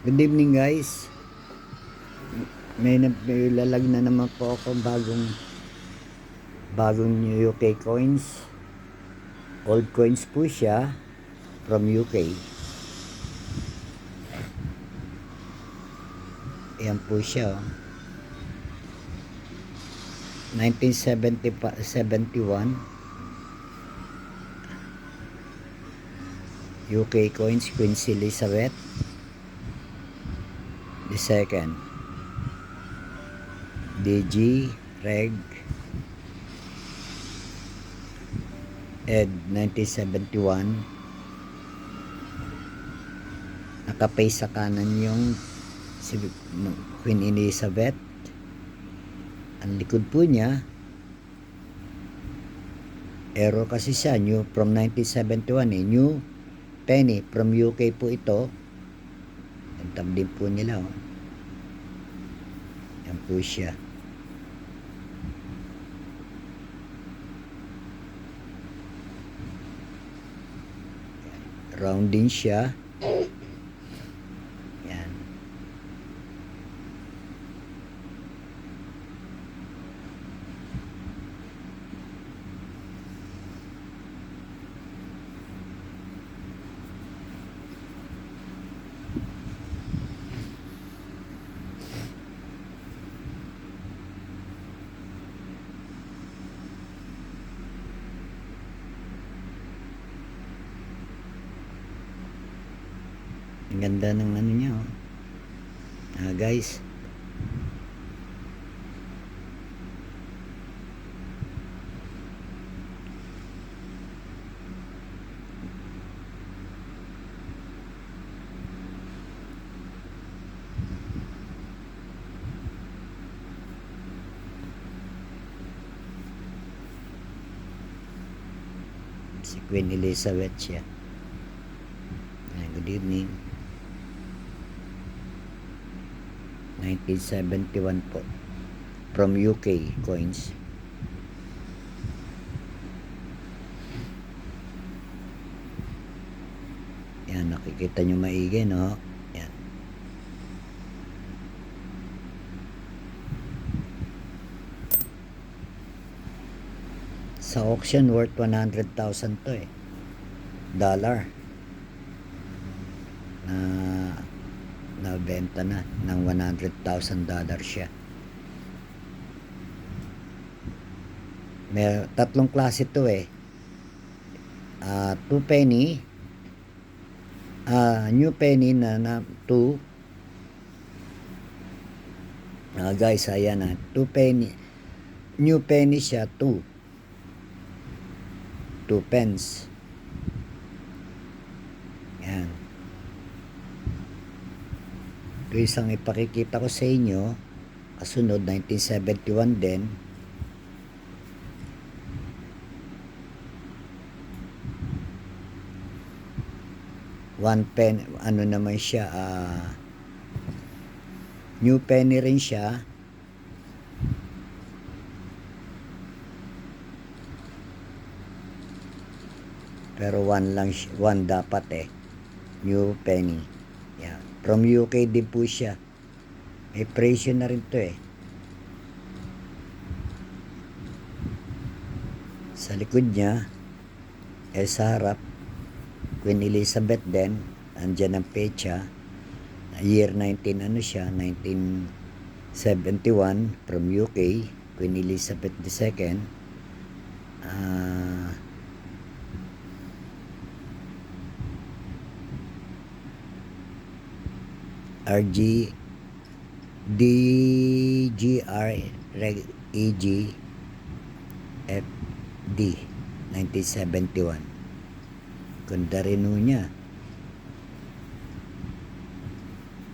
Good evening guys. May lalag na naman po ako bagong UK coins. Old coins po siya from UK. Ayan po siya. 1971 UK coins, Queen Elizabeth II, DG Reg Ed 1971. Nakapay sa kanan yung si Queen Elizabeth. Ang likod po niya arrow kasi siya, new from 1971 new penny from UK po ito. Ang tab din po nila yan po siya. Round din siya. Yan. Ang ganda ng ano niya guys. Si Queen Elizabeth siya. Good evening. 1971 po from UK coins. Yan, nakikita nyo maigi, no? Yan. Sa auction worth 100,000 to dollar na benta na ng 100,000 dollar siya. May tatlong klase to 2 penny, new penny na 2 guys, ayan 2 penny, new penny siya, 2 pence. Yan. Ito isang ipakikita ko sa inyo. Kasunod 1971 din. One pen, ano naman siya, new penny rin siya. Pero one dapat new penny. Yeah. From UK din po siya. May presyo na rin to Sa likod niya, sa harap, Queen Elizabeth din. Andyan ang pecha. Year 1971 from UK, Queen Elizabeth II. RG DGR Reg EG FD 1971. Ganda rin niya.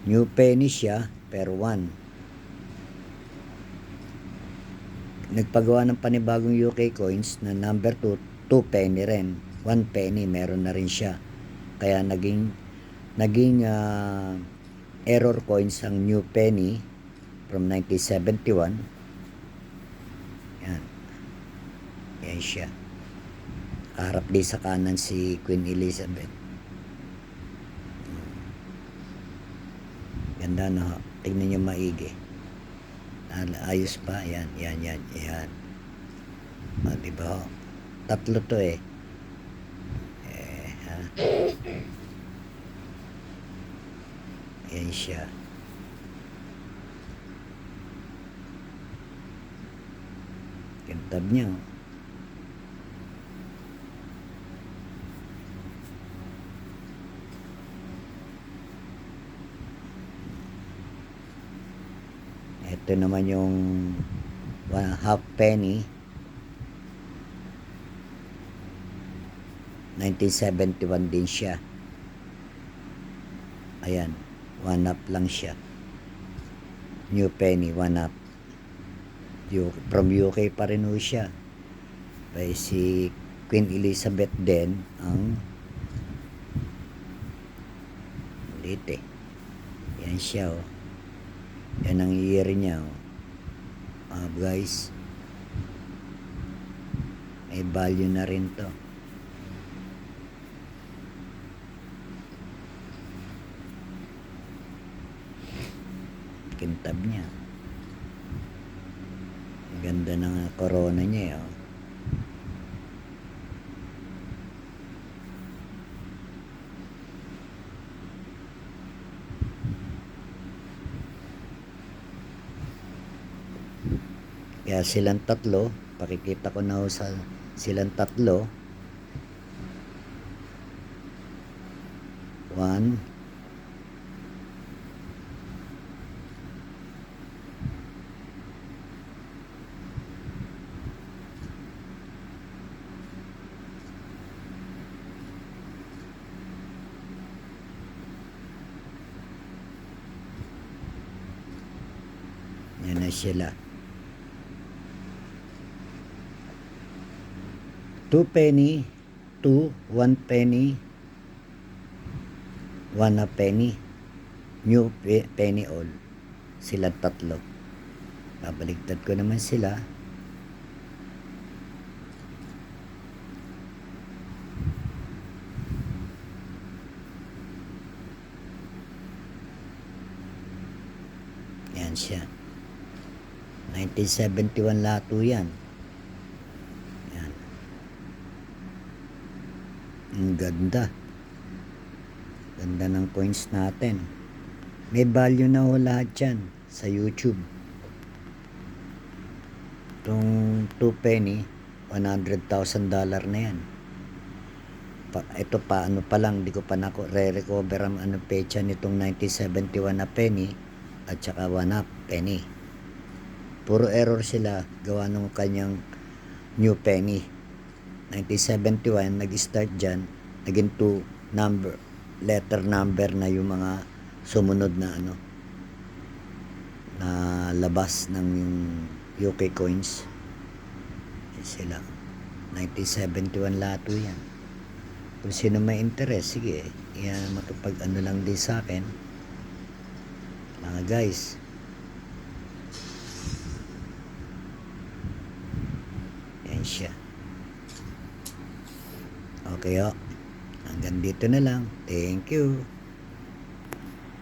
New penny siya per 1. Nagpagawa ng panibagong UK coins na number 2 penny rin. 1 penny meron na rin siya. Kaya naging error coins ang new penny from 1971. Yan. Yan siya. Harap din sa kanan si Queen Elizabeth. Ganda no. Tingnan nyo maigi. Ayos pa. Yan. O, diba ho? Tatlo to eh. Ha? Ayan siya. Kintab niya. Ito naman yung half penny. 1971 din siya. Ayan. 1 up lang siya. New penny, 1 up. From UK pa rin ho siya. By si Queen Elizabeth din ang ulit eh. Yan siya oh. Yan ang year niya oh. Guys, may value na rin to. Kintab niya. Ganda ng corona niya oh. Kaya silang tatlo, pakikita ko na ho sa silang tatlo. 1, yan na sila. 2 penny, 2, 1 penny, 1 a penny, new penny all. Sila tatlo. Babaligtad ko naman sila. Yan siya. 1971 lato yan. Ang ganda. Ganda ng coins natin. May value na ho lahat yan sa YouTube. Itong 2 penny, $100,000 na yan. Ito pa, ano pa lang, di ko pa re-recover ang pecha nitong 1971 na penny at saka 1 up penny. Puro error sila gawa ng kanyang new penny. 1971 nag-start dyan, naging 2 letter number na yung mga sumunod na ano na labas ng UK coins. Sila 1971 lato yan. Kung sino may interest, sige yan, makapag ano lang din sa akin mga guys. Yan siya. Okay, hanggang dito na lang. Thank you.